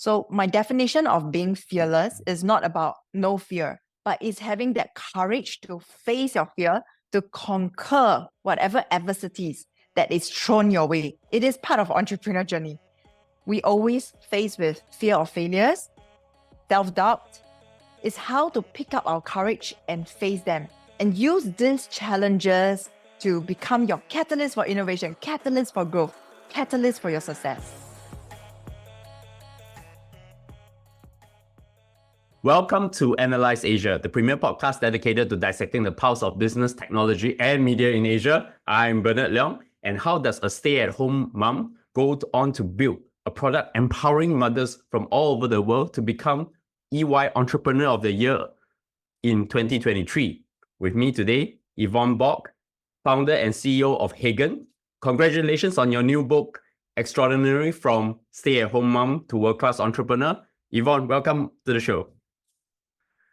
So my definition of being fearless is not about no fear, but it's having that courage to face your fear, to conquer whatever adversities that is thrown your way. It is part of entrepreneur journey. We always face with fear of failures, self-doubt. It's how to pick up our courage and face them and use these challenges to become your catalyst for innovation, catalyst for growth, catalyst for your success. Welcome to Analyse Asia, the premier podcast dedicated to dissecting the pulse of business, technology, and media in Asia. I'm Bernard Leong, and how does a stay-at-home mom go on to build a product empowering mothers from all over the world to become EY Entrepreneur of the Year in 2023? With me today, Yvon Bock, founder and CEO of Hegen. Congratulations on your new book, Extraordinary from Stay-at-Home Mom to World-Class Entrepreneur. Yvon, welcome to the show.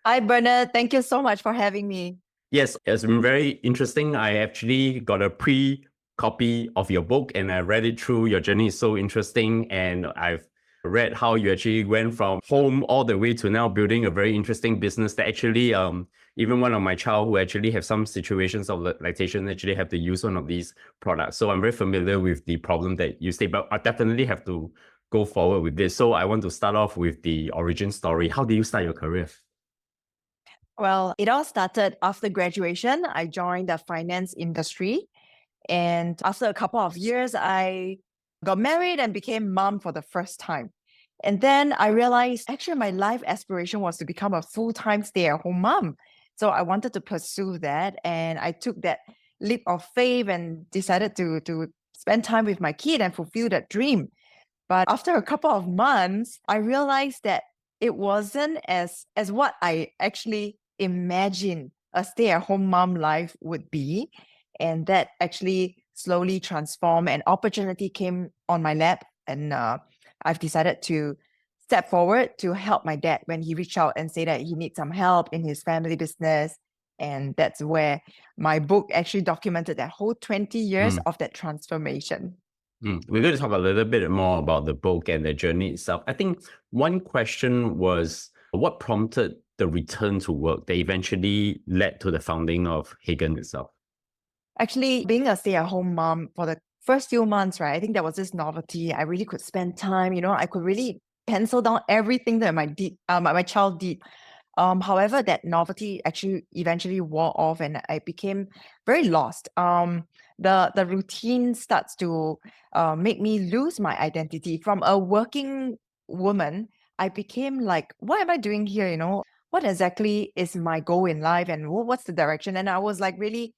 Hi, Bernard. Thank you so much for having me. Yes, it's been very interesting. I actually got a pre-copy of your book and I read it through. Your journey is so interesting. And I've read how you actually went from home all the way to now building a very interesting business that actually, even one of my child who actually have some situations of lactation actually have to use one of these products. So I'm very familiar with the problem that you say, but I definitely have to go forward with this. So I want to start off with the origin story. How did you start your career? Well, it all started after graduation. I joined the finance industry. And after a couple of years, I got married and became mom for the first time. And then I realized actually my life aspiration was to become a full-time stay-at-home mom. So I wanted to pursue that. And I took that leap of faith and decided to spend time with my kid and fulfill that dream. But after a couple of months, I realized that it wasn't as what I actually imagined a stay-at-home mom life would be. And that actually slowly transformed. An opportunity came on my lap, and I've decided to step forward to help my dad when he reached out and said that he needs some help in his family business. And that's where my book actually documented that whole 20 years of that transformation. We're going to talk a little bit more about the book and the journey itself. I think one question was, what prompted the return to work that eventually led to the founding of Hegen itself? Actually, being a stay-at-home mom for the first few months, right, I think there was this novelty. I really could spend time, I could really pencil down everything that my child did. However, that novelty actually eventually wore off and I became very lost. The routine starts to make me lose my identity. From a working woman, I became like, what am I doing here? What exactly is my goal in life and what's the direction? And I was like really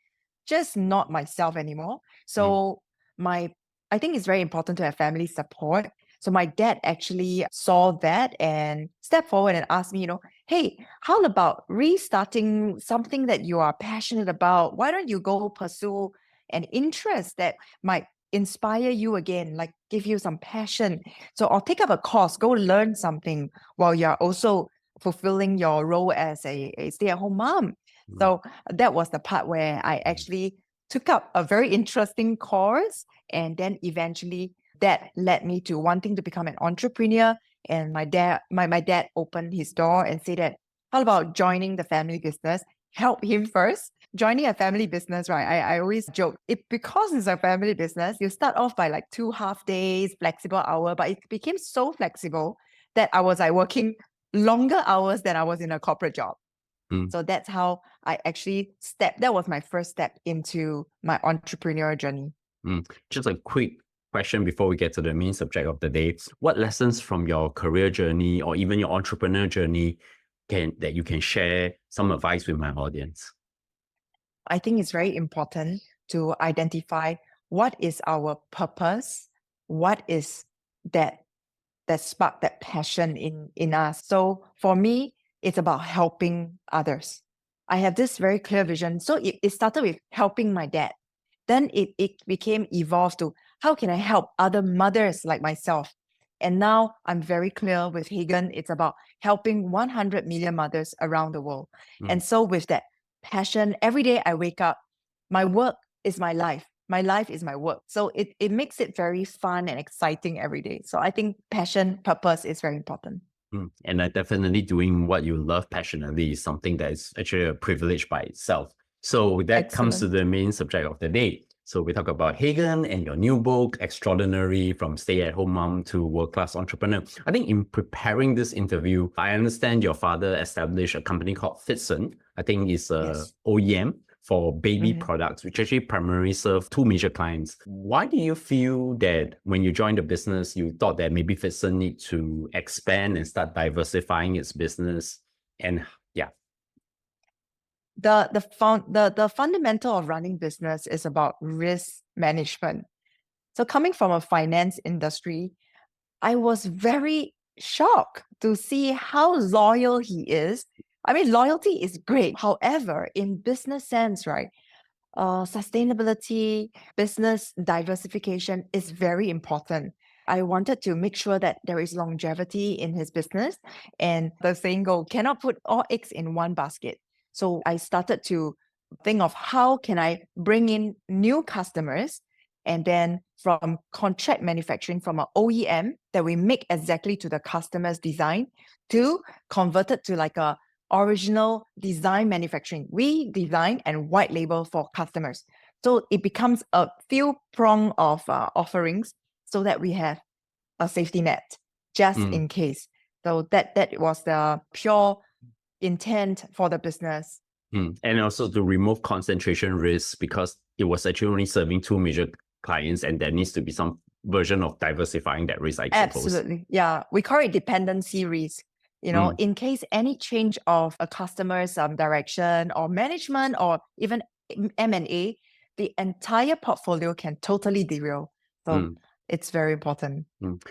just not myself anymore. So I think it's very important to have family support. So my dad actually saw that and stepped forward and asked me, hey, how about restarting something that you are passionate about? Why don't you go pursue an interest that might inspire you again, like give you some passion? So I'll take up a course, go learn something while you're also fulfilling your role as a stay-at-home mom. So that was the part where I actually took up a very interesting course, and then eventually that led me to wanting to become an entrepreneur. And my dad opened his door and said that, how about joining the family business? Help him first. Joining a family business, right? I always joke, because it's a family business, you start off by like 2 half days, flexible hour, but it became so flexible that I was like working longer hours than I was in a corporate job. So that's how I actually that was my first step into my entrepreneurial journey. Just a quick question before we get to the main subject of the day. What lessons from your career journey or even your entrepreneur journey that you can share some advice with my audience? I think it's very important to identify what is our purpose, what is that spark, that passion in us. So for me, it's about helping others. I have this very clear vision. So it started with helping my dad. Then it became evolved to how can I help other mothers like myself? And now I'm very clear with Hegen, it's about helping 100 million mothers around the world. And so with that passion, every day I wake up, my work is my life. my life is my work. So it makes it very fun and exciting every day. So I think passion, purpose is very important. And definitely doing what you love passionately is something that is actually a privilege by itself. So that comes to Excellent. the main subject of the day. So we talk about Hegen and your new book, Extraordinary, from stay-at-home mom to world-class entrepreneur. I think in preparing this interview, I understand your father established a company called Fitson. I think it's a Yes. OEM for baby Mhm. products, which actually primarily serve two major clients. Why do you feel that when you joined the business, you thought that maybe Fitson need to expand and start diversifying its business? And yeah. The fundamental of running business is about risk management. So coming from a finance industry, I was very shocked to see how loyal he is. I mean, loyalty is great. However, in business sense, right, sustainability, business diversification is very important. I wanted to make sure that there is longevity in his business. And the saying go, cannot put all eggs in one basket. So I started to think of how can I bring in new customers, and then from contract manufacturing from an OEM that we make exactly to the customer's design to convert it to like a original design manufacturing. We design and white label for customers. So it becomes a few prong of offerings so that we have a safety net just in case. So that was the pure intent for the business. And also to remove concentration risk, because it was actually only serving two major clients, and there needs to be some version of diversifying that risk, I suppose. Absolutely. Yeah. We call it dependency risk. In case any change of a customer's direction or management or even M&A, the entire portfolio can totally derail. So it's very important.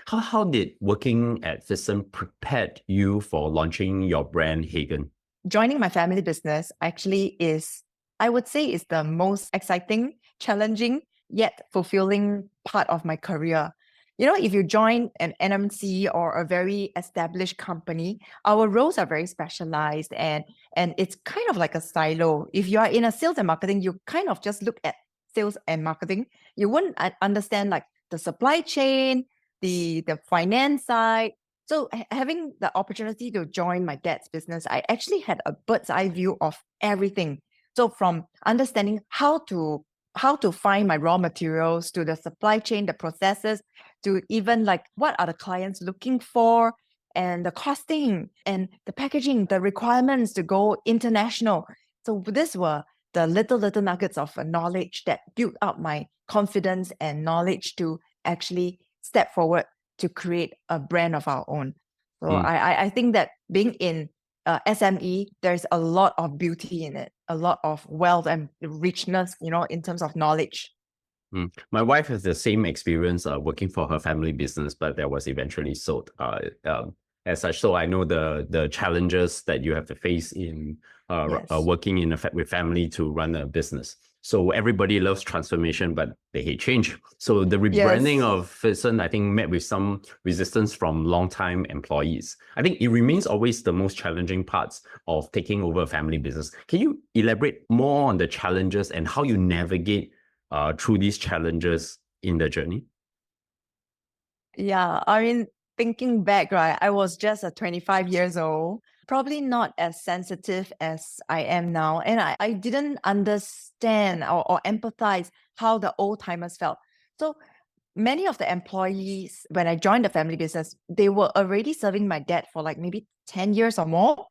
How did working at Thyssen prepared you for launching your brand Hegen? Joining my family business actually is, I would say, is the most exciting, challenging, yet fulfilling part of my career. If you join an NMC or a very established company, our roles are very specialized, and it's kind of like a silo. If you are in a sales and marketing, you kind of just look at sales and marketing. You wouldn't understand like the supply chain, the finance side. So having the opportunity to join my dad's business, I actually had a bird's eye view of everything. So from understanding how to find my raw materials, to the supply chain, the processes, to even like what are the clients looking for, and the costing and the packaging, the requirements to go international. So these were the little nuggets of knowledge that built up my confidence and knowledge to actually step forward to create a brand of our own. So I think that being in SME, there's a lot of beauty in it, a lot of wealth and richness, in terms of knowledge. My wife has the same experience working for her family business, but that was eventually sold as such. So I know the challenges that you have to face in Yes. working with family to run a business. So everybody loves transformation, but they hate change. So the rebranding of Fitson, I think, met with some resistance from longtime employees. I think it remains always the most challenging parts of taking over a family business. Can you elaborate more on the challenges and how you navigate through these challenges in the journey? Yeah, I mean, thinking back, right, I was just 25 years old, probably not as sensitive as I am now. And I didn't understand or empathize how the old timers felt. So many of the employees, when I joined the family business, they were already serving my dad for like maybe 10 years or more.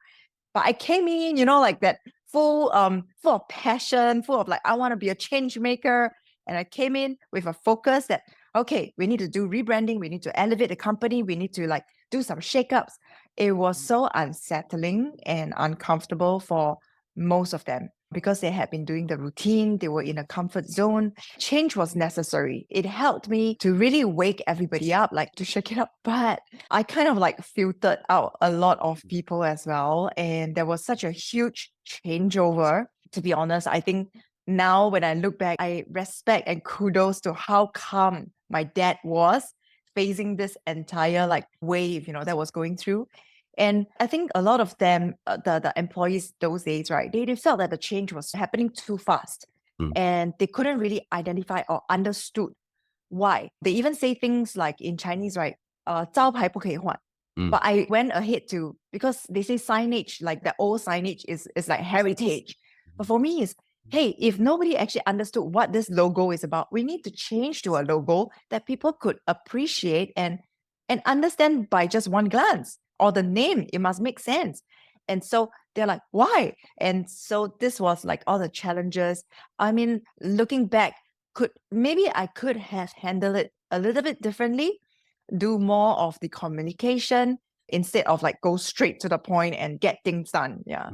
But I came in, like that full of passion, full of like, I want to be a change maker. And I came in with a focus that, okay, we need to do rebranding, we need to elevate the company, we need to like do some shakeups. It was so unsettling and uncomfortable for most of them because they had been doing the routine, they were in a comfort zone. Change was necessary. It helped me to really wake everybody up, like to shake it up. But I kind of like filtered out a lot of people as well. And there was such a huge changeover. To be honest, I think now when I look back, I respect and kudos to how calm my dad was facing this entire like wave, that was going through. And I think a lot of them, the employees those days, right, they felt that the change was happening too fast. and they couldn't really identify or understood why. They even say things like in Chinese, right? 招牌不可以换. But I went ahead to, because they say signage, like the old signage is like heritage. But for me, it's, hey, if nobody actually understood what this logo is about, we need to change to a logo that people could appreciate and understand by just one glance. Or the name, it must make sense. And so they're like, why? And so this was like all the challenges. I mean, looking back, maybe I could have handled it a little bit differently, do more of the communication instead of like go straight to the point and get things done. Yeah.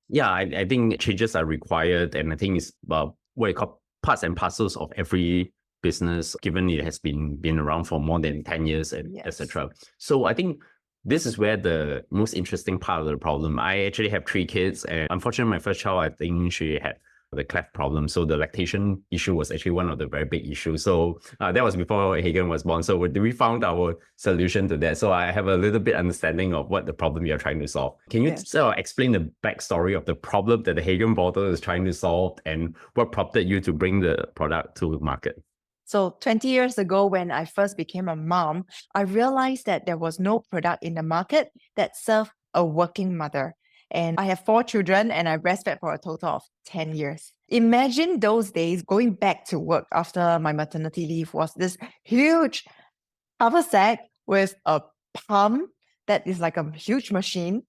Yeah, I think changes are required, and I think it's what you call parts and parcels of every business, given it has been around for more than 10 years, and etc. So I think this is where the most interesting part of the problem. I actually have 3 kids, and unfortunately, my first child, I think she had the cleft problem. So the lactation issue was actually one of the very big issues. So that was before Hegen was born. So we found our solution to that. So I have a little bit understanding of what the problem you're trying to solve. Can you explain the backstory of the problem that the Hegen bottle is trying to solve, and what prompted you to bring the product to market? So 20 years ago, when I first became a mom, I realized that there was no product in the market that served a working mother. And I have 4 children and I breastfed for a total of 10 years. Imagine those days going back to work after my maternity leave was this huge haversack with a pump that is like a huge machine.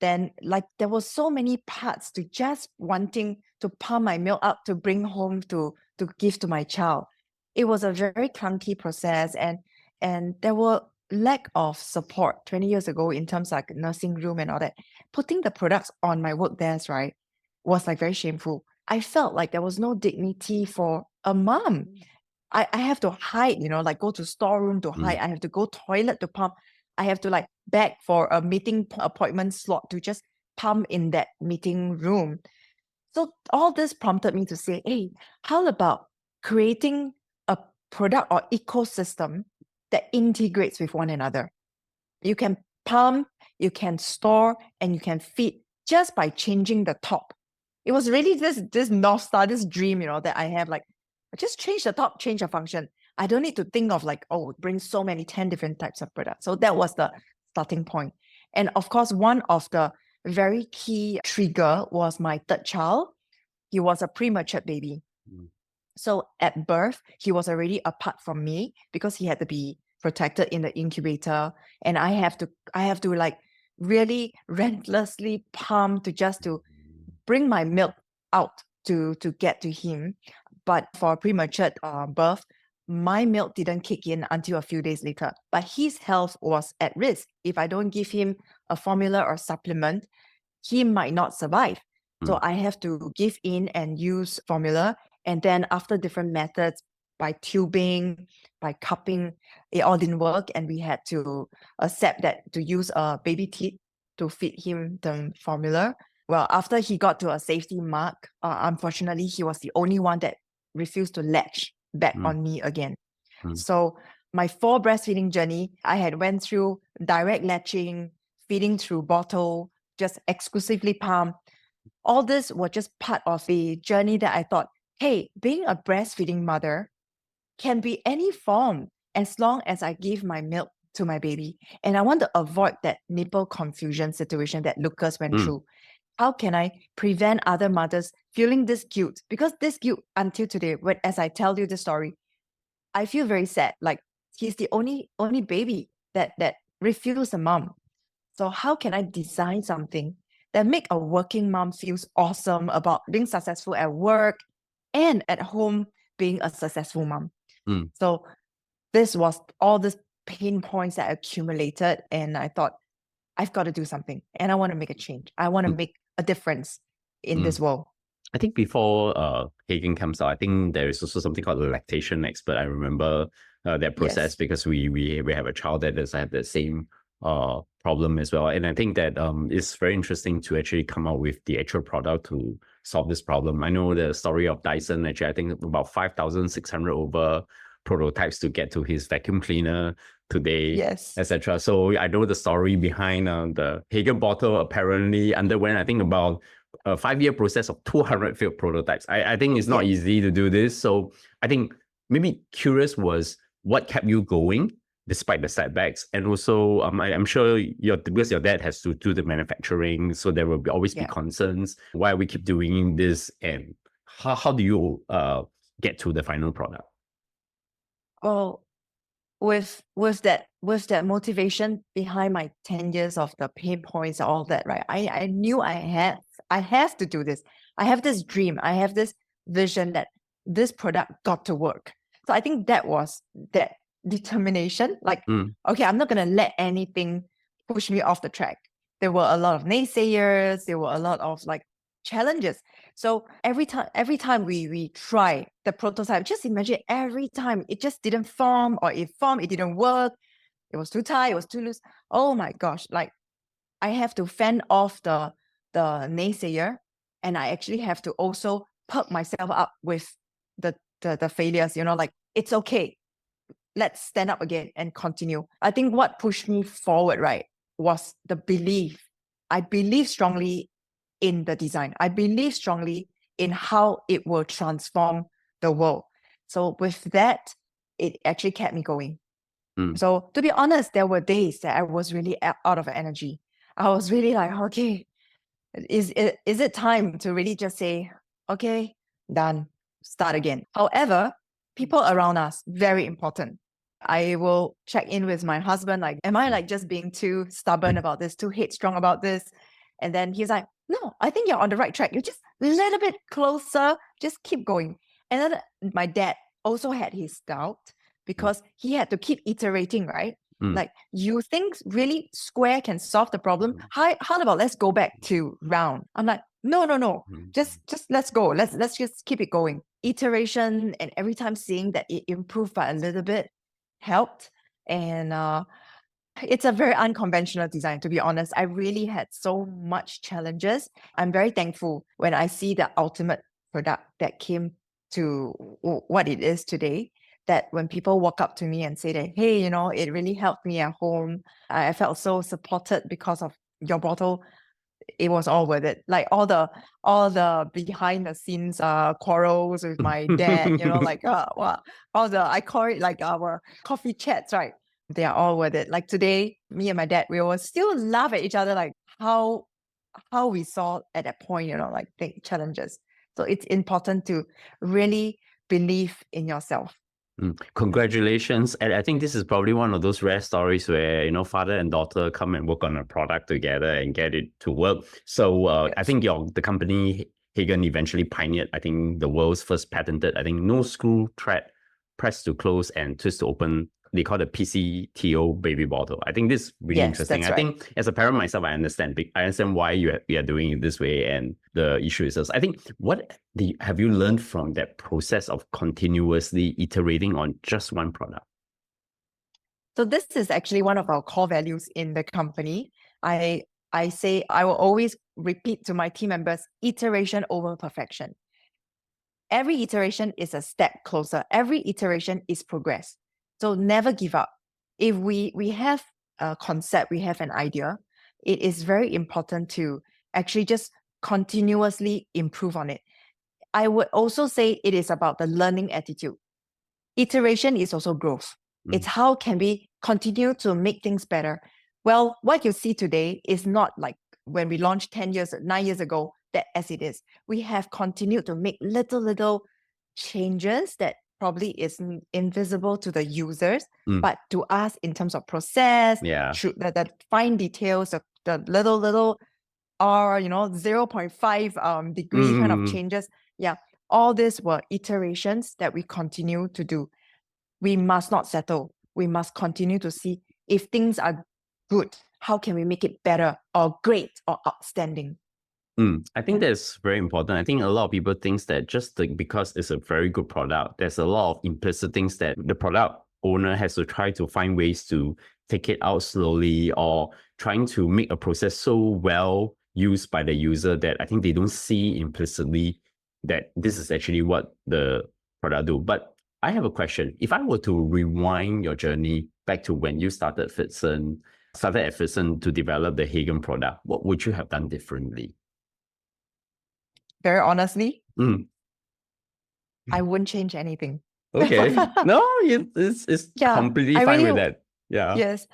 Then like there were so many parts to just wanting to pump my milk out to bring home to give to my child. It was a very clunky process, and there were lack of support 20 years ago in terms of like nursing room and all that. Putting the products on my work desk, right, was like very shameful. I felt like there was no dignity for a mom. I have to hide, like go to storeroom to hide. I have to go toilet to pump. I have to like beg for a meeting appointment slot to just pump in that meeting room. So all this prompted me to say, hey, how about creating a product or ecosystem that integrates with one another? You can pump, you can store, and you can feed just by changing the top. It was really this North Star, this dream, that I have, like, just change the top, change the function. I don't need to think of like, bring so many 10 different types of products. So that was the starting point. And of course, one of the very key trigger was my 3rd child. He was a premature baby. So at birth, he was already apart from me because he had to be protected in the incubator. And I have to like really relentlessly pump to bring my milk out to get to him. But for a premature birth, my milk didn't kick in until a few days later. But his health was at risk. If I don't give him a formula or supplement, he might not survive. So I have to give in and use formula. And then after different methods, by tubing, by cupping, it all didn't work. And we had to accept that to use a baby teat to feed him the formula. Well, after he got to a safety mark, unfortunately, he was the only one that refused to latch back on me again. So my 4 breastfeeding journey, I had went through direct latching, feeding through bottle, just exclusively pump. All this was just part of the journey that I thought, hey, being a breastfeeding mother can be any form as long as I give my milk to my baby. And I want to avoid that nipple confusion situation that Lucas went through. How can I prevent other mothers feeling this guilt? Because this guilt, until today, as I tell you the story, I feel very sad. Like he's the only baby that refused a mom. So how can I design something that make a working mom feels awesome about being successful at work and at home being a successful mom? So this was all these pain points that accumulated, and I thought, I've got to do something, and I want to make a change. I want to make a difference in this world. I think before Hegen comes out, I think there is also something called the lactation expert. I remember that process because we have a child that does have the same problem as well. And I think that it's very interesting to actually come out with the actual product to solve this problem. I know the story of Dyson, actually, I think about 5,600 over prototypes to get to his vacuum cleaner today, etc. So I know the story behind the Hegen bottle apparently underwent, I think, about a 5-year process of 200 failed prototypes. I think it's not easy to do this. So I think maybe curious was what kept you going despite the setbacks. And also, I'm sure because your dad has to do the manufacturing, so there will always be concerns. Why we keep doing this, and how do you get to the final product? Well, with that motivation behind my 10 years of the pain points, all that, right? I knew I have to do this. I have this dream. I have this vision that this product got to work. So I think that was that determination. Like, okay, I'm not gonna let anything push me off the track. There were a lot of naysayers. There were a lot of like challenges. So every time we try the prototype, just imagine every time it just didn't form, or it formed, it didn't work. It was too tight, it was too loose. Oh my gosh, like I have to fend off the naysayer, and I actually have to also perk myself up with the failures, like it's okay. Let's stand up again and continue. I think what pushed me forward, right, was the belief. I believe strongly in the design. I believe strongly in how it will transform the world. So with that, it actually kept me going. So to be honest, there were days that I was really out of energy. I was really like, okay, is it time to really just say, okay, done, start again? However, people around us, very important. I will check in with my husband, like, am I like just being too stubborn about this, too headstrong about this? And then he's like, no, I think you're on the right track. You're just a little bit closer. Just keep going. And then my dad also had his doubt because he had to keep iterating, right? Like, you think really square can solve the problem? How about let's go back to round? I'm like, no. Just let's go. Let's just keep it going. Iteration, and every time seeing that it improved by a little bit helped. And it's a very unconventional design, to be honest. I really had so much challenges. I'm very thankful when I see the ultimate product that came to what it is today, that when people walk up to me and say that, hey, it really helped me at home. I felt so supported because of your bottle. It was all worth it. Like all the behind the scenes quarrels with my dad, like I call it like our coffee chats, right? They are all worth it. Like today, me and my dad, we will still laugh at each other, like how we saw at that point, like the challenges. So it's important to really believe in yourself. Congratulations. And I think this is probably one of those rare stories where, father and daughter come and work on a product together and get it to work. So I think the company Hegen eventually pioneered, I think, the world's first patented, I think, no screw thread press to close and twist to open. They call it PCTO baby bottle. I think this is really interesting. I think as a parent myself, I understand why you are doing it this way, and the issue is this. I think have you learned from that process of continuously iterating on just one product? So this is actually one of our core values in the company. I say I will always repeat to my team members, iteration over perfection. Every iteration is a step closer. Every iteration is progress. So never give up. If we have a concept, we have an idea, it is very important to actually just continuously improve on it. I would also say it is about the learning attitude. Iteration is also growth. It's how can we continue to make things better. Well, what you see today is not like when we launched 9 years ago, that as it is. We have continued to make little changes that probably is invisible to the users, but to us in terms of process, the fine details, the little 0.5 degree kind of changes. Yeah, all these were iterations that we continue to do. We must not settle. We must continue to see if things are good, how can we make it better or great or outstanding. I think that's very important. I think a lot of people think that just because it's a very good product, there's a lot of implicit things that the product owner has to try to find ways to take it out slowly, or trying to make a process so well used by the user that I think they don't see implicitly that this is actually what the product do. But I have a question. If I were to rewind your journey back to when you started at Fitson to develop the Hegen product, what would you have done differently? very honestly, Mm. I wouldn't change anything. Okay. No, it's Yeah, completely I fine with really, that. Yeah. yes,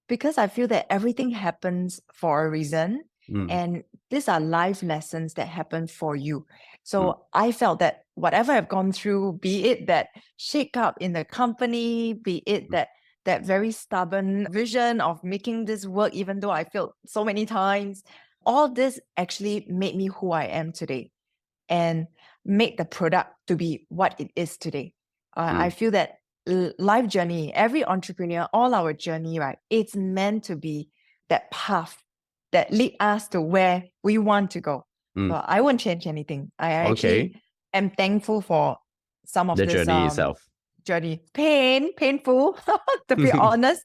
because I feel that everything happens for a reason. Mm, And these are life lessons that happen for you. mm, So I felt that whatever I've gone through, be it that shake up in the company, be it mm, that very stubborn vision of making this work, even though I failed so many times, all this actually made me who I am today and make the product to be what it is today. I mm, feel that life journey, every entrepreneur, all our journey, right? It's meant to be that path that lead us to where we want to go. So mm. I won't change anything. I Okay. actually am thankful for some of The this journey itself. journey. Painful, to be honest.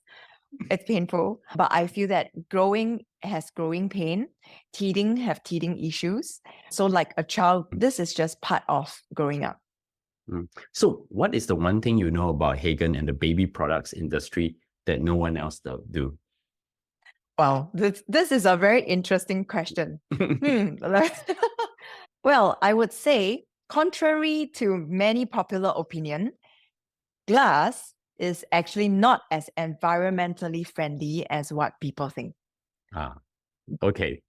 It's painful, but I feel that growing has growing pain, teething have teething issues. So, like a child, this is just part of growing up. Mm. So, what is the one thing you know about Hegen and the baby products industry that no one else do? Wow, this is a very interesting question. Well, I would say, contrary to many popular opinion, glass is actually not as environmentally friendly as what people think. Ah, okay.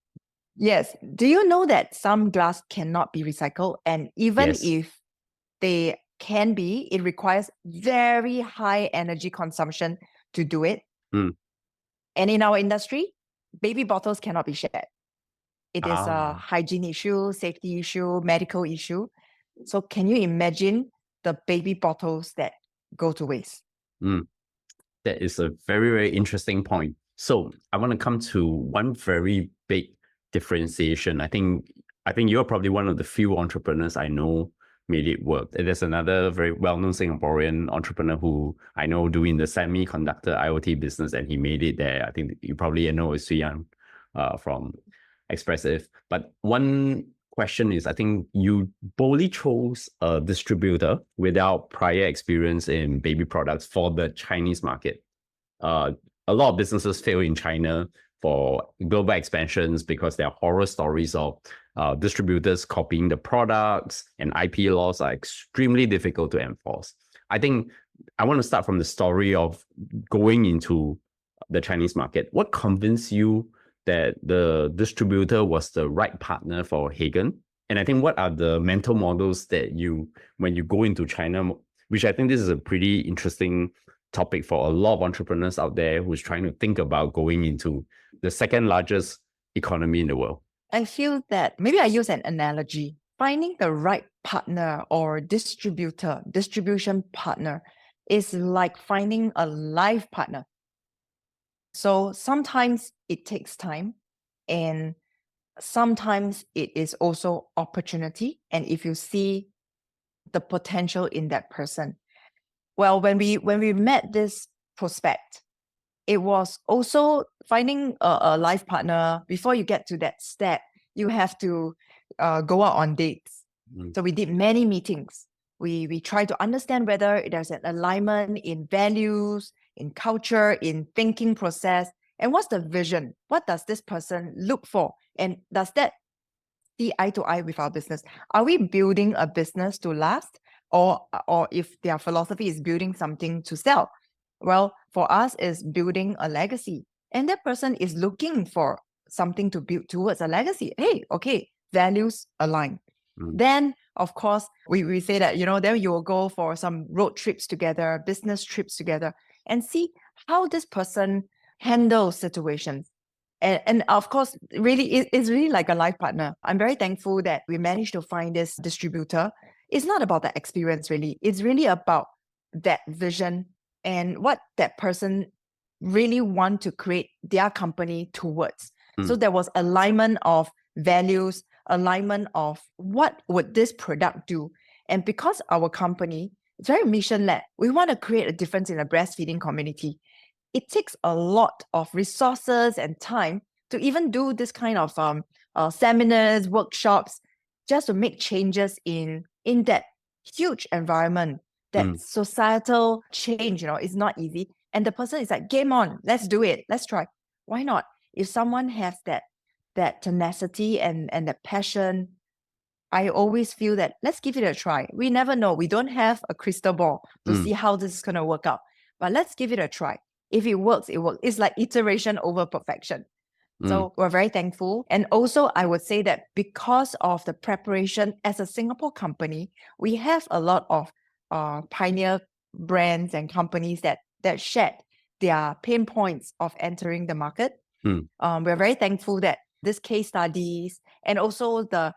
Yes. Do you know that some glass cannot be recycled? And even Yes. if they can be, it requires very high energy consumption to do it. Mm. And in our industry, baby bottles cannot be shared. It is a Ah. hygiene issue, safety issue, medical issue. So can you imagine the baby bottles that go to waste? Mm. That is a very, very interesting point. So I want to come to one very big differentiation. I think you're probably one of the few entrepreneurs I know made it work. There's another very well-known Singaporean entrepreneur who I know doing the semiconductor IoT business, and he made it there. I think you probably know is Suyan from Expressive. But one question is, I think you boldly chose a distributor without prior experience in baby products for the Chinese market. Uh, a lot of businesses fail in China for global expansions because there are horror stories of distributors copying the products, and IP laws are extremely difficult to enforce. I think I want to start from the story of going into the Chinese market. What convinced you that the distributor was the right partner for Hegen? And I think what are the mental models that when you go into China, which I think this is a pretty interesting topic for a lot of entrepreneurs out there who's trying to think about going into the second largest economy in the world. I feel that maybe I use an analogy. Finding the right partner or distribution partner is like finding a life partner. So sometimes it takes time and sometimes it is also opportunity. And if you see the potential in that person. Well, when we met this prospect, it was also finding a life partner. Before you get to that step, you have to go out on dates. Mm, So we did many meetings. We try to understand whether there's an alignment in values, in culture, in thinking process, and what's the vision? What does this person look for? And does that see eye to eye with our business? Are we building a business to last? Or if their philosophy is building something to sell? Well, for us, is building a legacy. And that person is looking for something to build towards a legacy. Hey, okay, values align. mm, Then, of course, we say that, then you will go for some road trips together, business trips together, and see how this person handles situations. And of course, really, it's really like a life partner. I'm very thankful that we managed to find this distributor. It's not about the experience, really. It's really about that vision and what that person really want to create their company towards. So mm, there was alignment of values, alignment of what would this product do. And because our company is very mission-led, we want to create a difference in the breastfeeding community. It takes a lot of resources and time to even do this kind of seminars, workshops, just to make changes in that huge environment. That mm, societal change, is not easy. And the person is like, game on, let's do it, let's try. Why not? If someone has that tenacity and that passion, I always feel that let's give it a try. We never know. We don't have a crystal ball to see how this is going to work out. But let's give it a try. If it works, it works. It's like iteration over perfection. So we're very thankful. And also, I would say that because of the preparation as a Singapore company, we have a lot of pioneer brands and companies that shared their pain points of entering the market. We're very thankful that this case studies and also the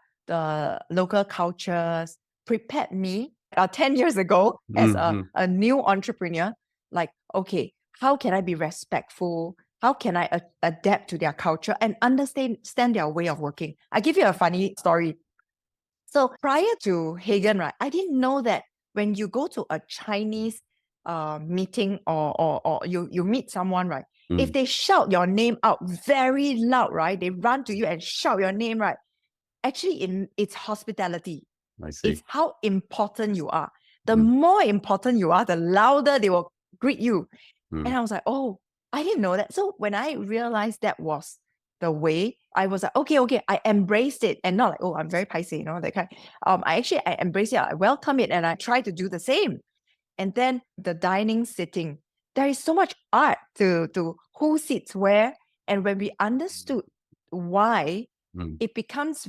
local cultures prepared me 10 years ago as a new entrepreneur. Like, okay, how can I be respectful? How can I adapt to their culture and understand their way of working? I give you a funny story. So prior to Hegen, right, I didn't know that when you go to a Chinese meeting or you meet someone, right, if they shout your name out very loud, right, they run to you and shout your name, right, actually it's hospitality. I see. It's how important you are. The more important you are, the louder they will greet you. And I was like, oh, I didn't know that. So when I realized that was the way, I was like, okay, I embraced it, and not like, oh, I'm very paiseh, that kind. I embraced it, I welcome it, and I try to do the same. And then the dining sitting, there is so much art to who sits where. And when we understood why, it becomes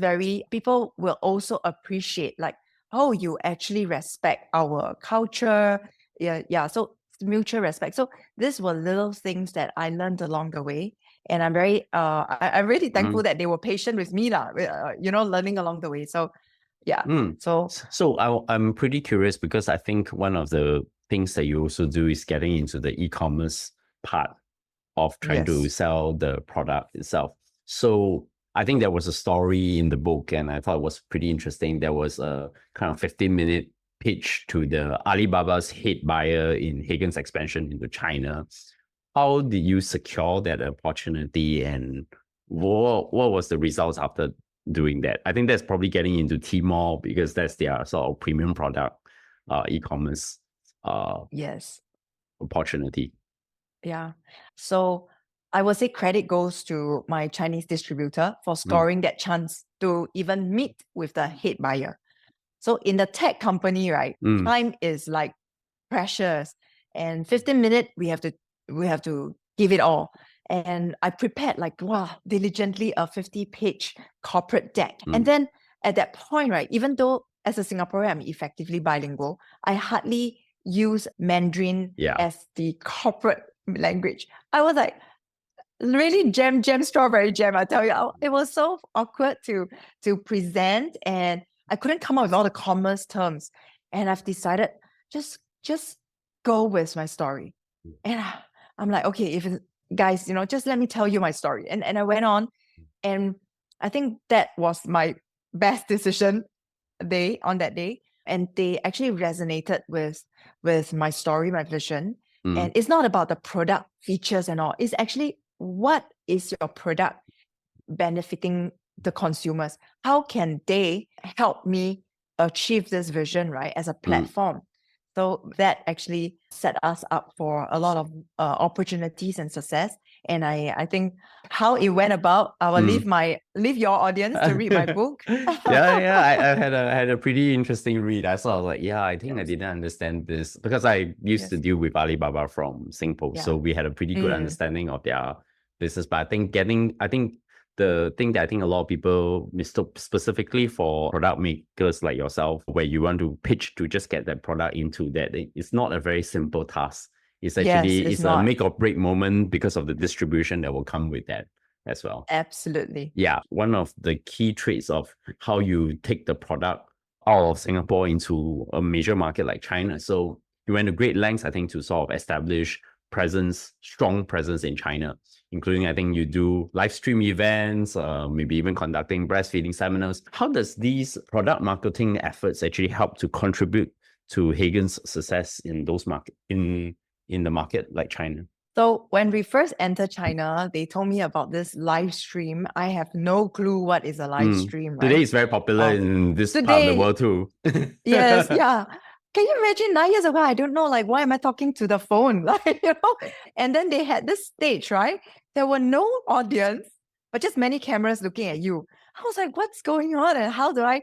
people will also appreciate, like, oh, you actually respect our culture. Yeah. So mutual respect. So these were little things that I learned along the way. And I'm I'm really thankful that they were patient with me, learning along the way. So yeah. So I'm pretty curious because I think one of the things that you also do is getting into the e-commerce part of trying to sell the product itself. So I think there was a story in the book, and I thought it was pretty interesting. There was a kind of 15-minute pitch to the Alibaba's head buyer in Hegen's expansion into China. How did you secure that opportunity, and what was the results after doing that? I think that's probably getting into Tmall because that's their sort of premium product e-commerce opportunity. Yeah. So I would say credit goes to my Chinese distributor for scoring that chance to even meet with the head buyer. So in the tech company, right, time is like precious, and 15 minutes we have to give it all. And I prepared diligently a 50-page corporate deck. And then at that point, right, even though as a Singaporean I'm effectively bilingual, I hardly use Mandarin as the corporate language. I was like, really jam, strawberry jam, I tell you. It was so awkward to present, and I couldn't come up with all the commerce terms. And I've decided just go with my story. And I'm like, okay, guys, just let me tell you my story. And I went on, and I think that was my best decision on that day. And they actually resonated with my story, my vision. And it's not about the product features and all. It's actually, what is your product benefiting the consumers? How can they help me achieve this vision, right, as a platform? So that actually set us up for a lot of opportunities and success. And I think how it went about, I will leave your audience to read my book. I had a pretty interesting read. I was like, I think I didn't understand this because I used to deal with Alibaba from Singapore. So we had a pretty good understanding of their business. But I think the thing that I think a lot of people mistook specifically for product makers like yourself, where you want to pitch to just get that product into that, it's not a very simple task. It's actually it's a make or break moment because of the distribution that will come with that as well. Absolutely. Yeah. One of the key traits of how you take the product out of Singapore into a major market like China. So you went to great lengths, I think, to sort of establish strong presence in China, including, I think, you do live stream events, maybe even conducting breastfeeding seminars. How does these product marketing efforts actually help to contribute to Hegen's success in those in the market like China? So when we first entered China, they told me about this live stream. I have no clue what is a live stream, right? Today it's very popular in this part of the world too. Yes, yeah. Can you imagine 9 years ago? I don't know, like, why am I talking to the phone? Like, and then they had this stage, right? There were no audience, but just many cameras looking at you. I was like, what's going on? And how do I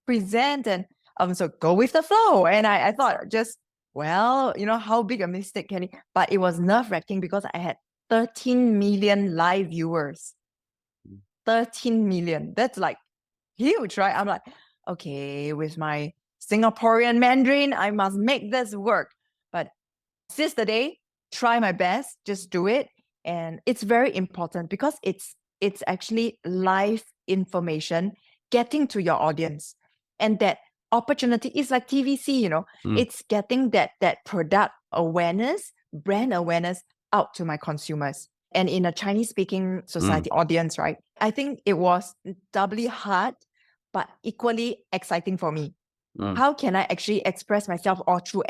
present and so go with the flow. And I thought just, well, how big a mistake can it? But it was nerve-wracking because I had 13 million live viewers. 13 million. That's like huge, right? I'm like, okay, with my Singaporean Mandarin, I must make this work. But since the day, try my best, just do it. And it's very important because it's actually live information getting to your audience. And that opportunity is like TVC, it's getting that product awareness, brand awareness out to my consumers. And in a Chinese speaking society audience, right? I think it was doubly hard, but equally exciting for me. How can I actually express myself all through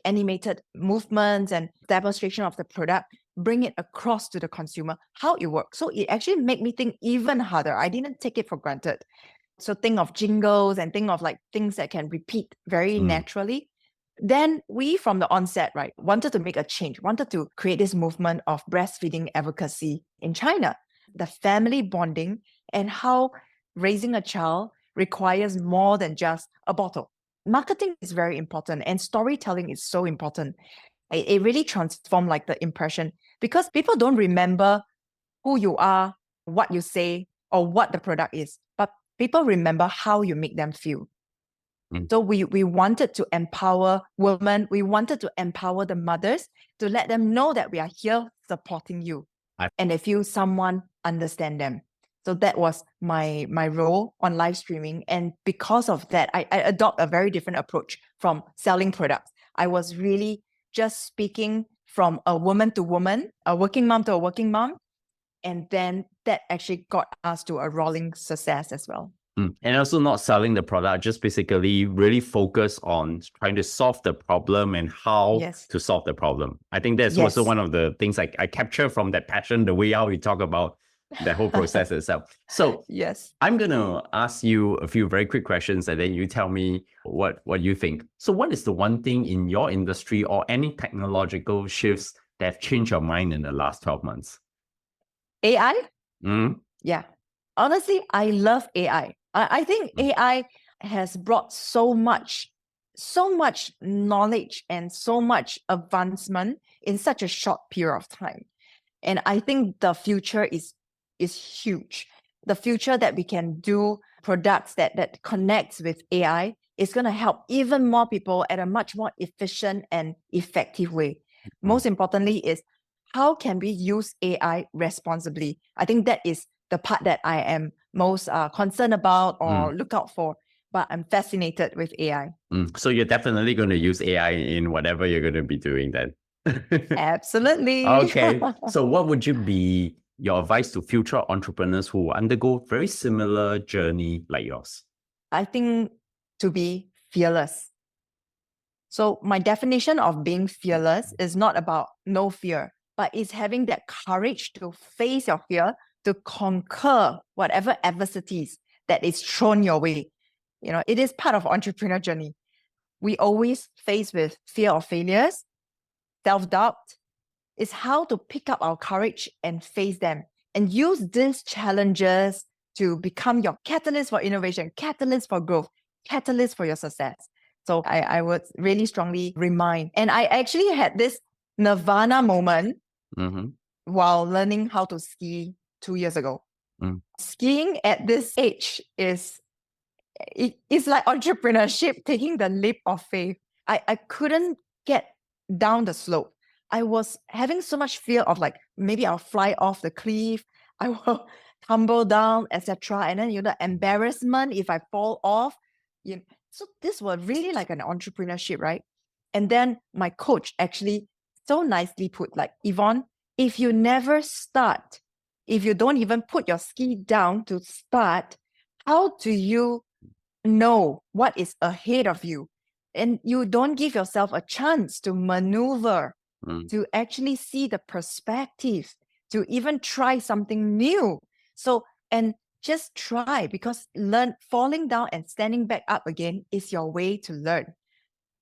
animated movements and demonstration of the product, bring it across to the consumer, how it works? So it actually made me think even harder. I didn't take it for granted. So think of jingles and think of like things that can repeat very naturally. Then we, from the onset, right, wanted to make a change, wanted to create this movement of breastfeeding advocacy in China, the family bonding and how raising a child requires more than just a bottle. Marketing is very important and storytelling is so important. It really transformed like the impression because people don't remember who you are, what you say, or what the product is, but people remember how you make them feel. So we wanted to empower women. We wanted to empower the mothers to let them know that we are here supporting you and they feel someone understand them. So that was my role on live streaming. And because of that, I adopt a very different approach from selling products. I was really just speaking from a woman to woman, a working mom to a working mom. And then that actually got us to a rolling success as well. And also not selling the product, just basically really focus on trying to solve the problem and how to solve the problem. I think that's also one of the things I capture from that passion, the way how we talk about the whole process itself. So I'm going to ask you a few very quick questions and then you tell me what you think. So what is the one thing in your industry or any technological shifts that have changed your mind in the last 12 months? AI? Yeah. Honestly, I love AI. I think AI has brought so much knowledge and so much advancement in such a short period of time. And I think the future is huge. The future that we can do products that connects with AI is going to help even more people at a much more efficient and effective way. Most importantly is how can we use AI responsibly? I think that is the part that I am most concerned about or look out for, but I'm fascinated with AI. So you're definitely going to use AI in whatever you're going to be doing then. Absolutely. Okay. So what would you be your advice to future entrepreneurs who undergo very similar journey like yours? I think to be fearless. So my definition of being fearless is not about no fear, but it's having that courage to face your fear, to conquer whatever adversities that is thrown your way. It is part of entrepreneur journey. We always face with fear of failures, self-doubt. It's how to pick up our courage and face them and use these challenges to become your catalyst for innovation, catalyst for growth, catalyst for your success. So I would really strongly remind. And I actually had this nirvana moment while learning how to ski 2 years ago. Skiing at this age it's like entrepreneurship, taking the leap of faith. I couldn't get down the slope. I was having so much fear of like, maybe I'll fly off the cliff, I will tumble down, etc. And then, the embarrassment if I fall off. So this was really like an entrepreneurship, right? And then my coach actually so nicely put like, Yvonne, if you never start, if you don't even put your ski down to start, how do you know what is ahead of you? And you don't give yourself a chance to maneuver, to actually see the perspective, to even try something new. So, and just try, because falling down and standing back up again is your way to learn.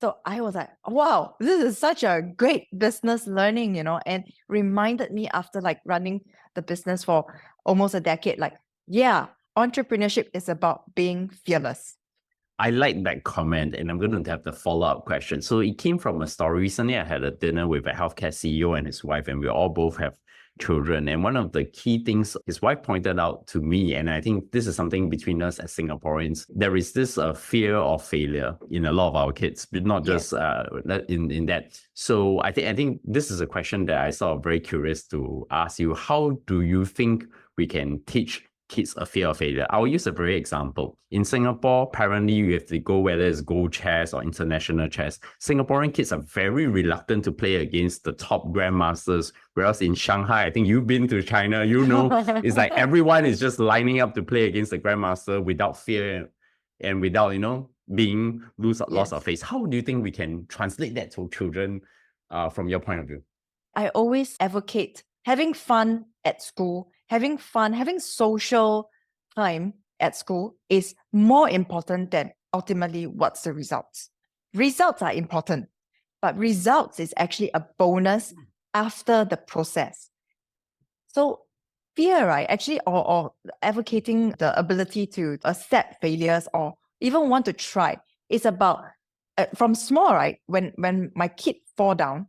So I was like, wow, this is such a great business learning, and reminded me after like running the business for almost a decade, like, yeah, entrepreneurship is about being fearless. I like that comment, and I'm going to have the follow-up question. So it came from a story. Recently, I had a dinner with a healthcare CEO and his wife, and we all both have children. And one of the key things his wife pointed out to me, and I think this is something between us as Singaporeans, there is this fear of failure in a lot of our kids, but not just in that. So I think this is a question that I sort of very curious to ask you. How do you think we can teach kids a fear of failure? I'll use a very example. In Singapore, apparently you have to go, whether it's gold chess or international chess. Singaporean kids are very reluctant to play against the top grandmasters. Whereas in Shanghai, I think you've been to China, you know, it's like everyone is just lining up to play against the grandmaster without fear and without, you know, being loss of face. How do you think we can translate that to children from your point of view? I always advocate having fun at school, having social time at school is more important than ultimately what's the results. Results are important, but results is actually a bonus after the process. So fear, right, actually, or advocating the ability to accept failures or even want to try is about, from small, right, when my kid fall down,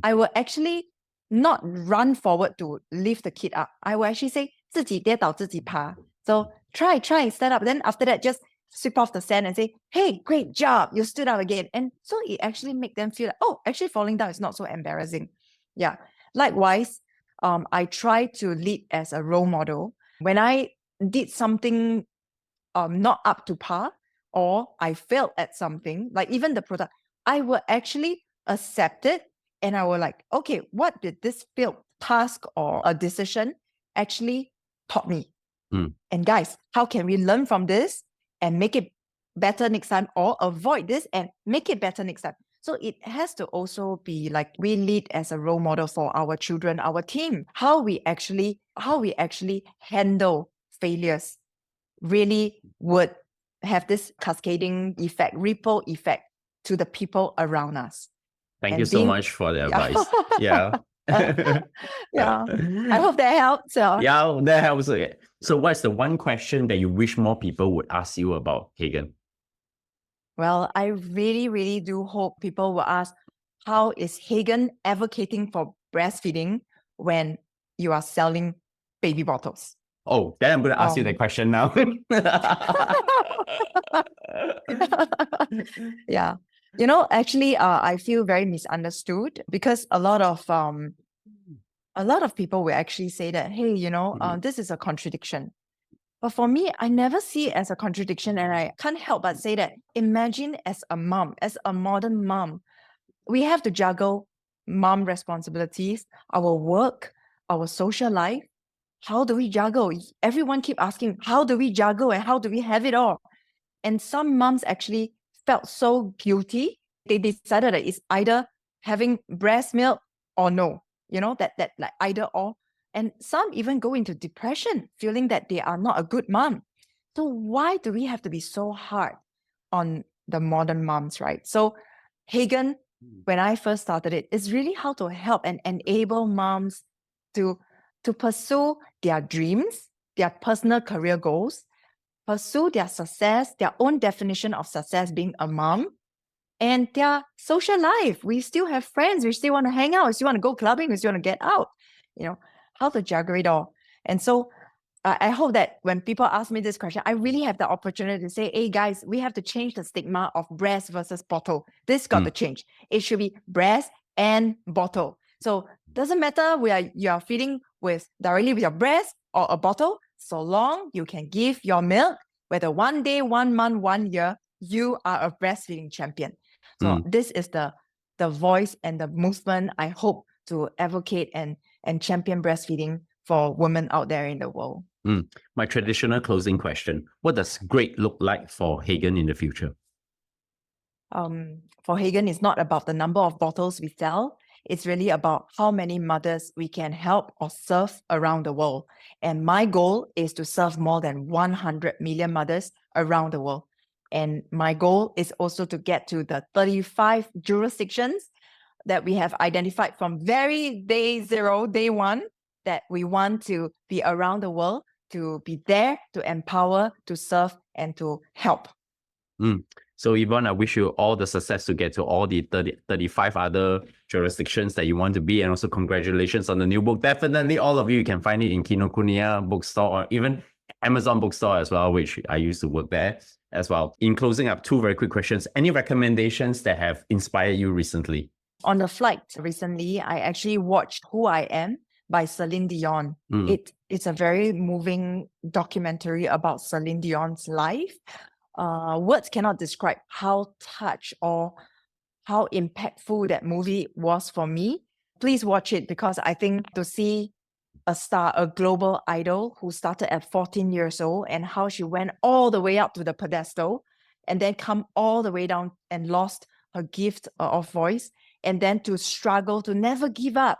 I will actually not run forward to lift the kid up. I will actually say, 自己跌倒自己爬. So try, stand up. Then after that, just sweep off the sand and say, hey, great job, you stood up again. And so it actually make them feel like, oh, actually falling down is not so embarrassing. Yeah. Likewise, I try to lead as a role model. When I did something not up to par, or I failed at something, like even the product, I will actually accept it. And I will like, okay, what did this failed task or a decision actually taught me? And guys, how can we learn from this and make it better next time, or avoid this and make it better next time? So it has to also be like we lead as a role model for our children, our team, how we actually handle failures really would have this cascading effect, ripple effect to the people around us. Thank you so much for the advice. Yeah. Yeah. I hope that helps. Yeah, that helps. So what's the one question that you wish more people would ask you about Hegen? Well, I really, really do hope people will ask, how is Hegen advocating for breastfeeding when you are selling baby bottles? Oh, then I'm going to ask you that question now. Yeah. You know, actually, I feel very misunderstood because a lot of people will actually say that, hey, you know, this is a contradiction. But for me, I never see it as a contradiction, and I can't help but say that imagine as a mom, as a modern mom, we have to juggle mom responsibilities, our work, our social life. How do we juggle? Everyone keep asking, how do we juggle and how do we have it all? And some moms actually felt so guilty. They decided that it's either having breast milk or no, you know, that like either or. And some even go into depression, feeling that they are not a good mom. So why do we have to be so hard on the modern moms, right? So Hegen, when I first started it, is really how to help and enable moms to pursue their dreams, their personal career goals, pursue their success, their own definition of success being a mom, and their social life. We still have friends. We still want to hang out. We still want to go clubbing. We still want to get out. You know, how to juggle it all. And so I hope that when people ask me this question, I really have the opportunity to say, hey guys, we have to change the stigma of breast versus bottle. This got to change. It should be breast and bottle. So doesn't matter you are feeding directly with your breast or a bottle, so long you can give your milk, whether 1 day, 1 month, 1 year, you are a breastfeeding champion. So this is the voice and the movement I hope to advocate and champion breastfeeding for women out there in the world. My traditional closing question: what does great look like for Hegen in the future? For Hegen, it's not about the number of bottles we sell. It's really about how many mothers we can help or serve around the world. And my goal is to serve more than 100 million mothers around the world. And my goal is also to get to the 35 jurisdictions that we have identified from very day one, that we want to be around the world, to be there, to empower, to serve, and to help. So Yvon, I wish you all the success to get to all the 35 other jurisdictions that you want to be, and also congratulations on the new book. Definitely all of you can find it in Kinokuniya bookstore or even Amazon bookstore as well, which I used to work there as well. In closing up, 2 very quick questions. Any recommendations that have inspired you recently? On the flight recently, I actually watched Who I Am by Celine Dion. It's a very moving documentary about Celine Dion's life. Words cannot describe how touched or how impactful that movie was for me. Please watch it, because I think to see a star, a global idol who started at 14 years old, and how she went all the way up to the pedestal and then come all the way down and lost her gift of voice, and then to struggle, to never give up,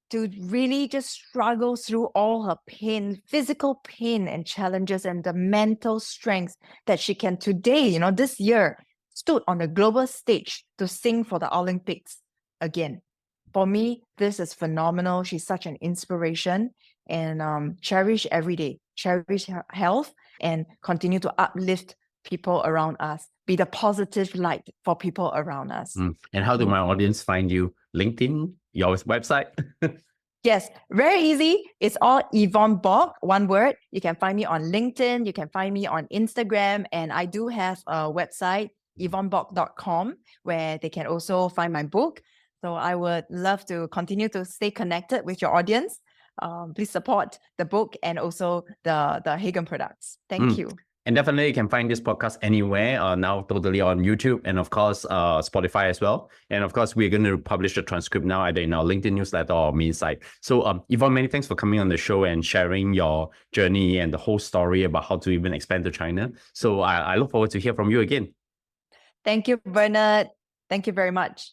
to really just struggle through all her pain, physical pain and challenges, and the mental strength that she can today, this year, stood on the global stage to sing for the Olympics again. For me, this is phenomenal. She's such an inspiration, and cherish every day, cherish her health, and continue to uplift people around us. Be the positive light for people around us. And how do my audience find you? LinkedIn, your website? Yes, very easy. It's all Yvon Bock, one word. You can find me on LinkedIn. You can find me on Instagram. And I do have a website, yvonbock.com, where they can also find my book. So I would love to continue to stay connected with your audience. Please support the book and also the Hegen products. Thank you. And definitely you can find this podcast anywhere, now totally on YouTube, and of course Spotify as well. And of course we're going to publish the transcript now either in our LinkedIn newsletter or main site. So Yvon, many thanks for coming on the show and sharing your journey and the whole story about how to even expand to China. So I look forward to hear from you again. Thank you, Bernard. Thank you very much.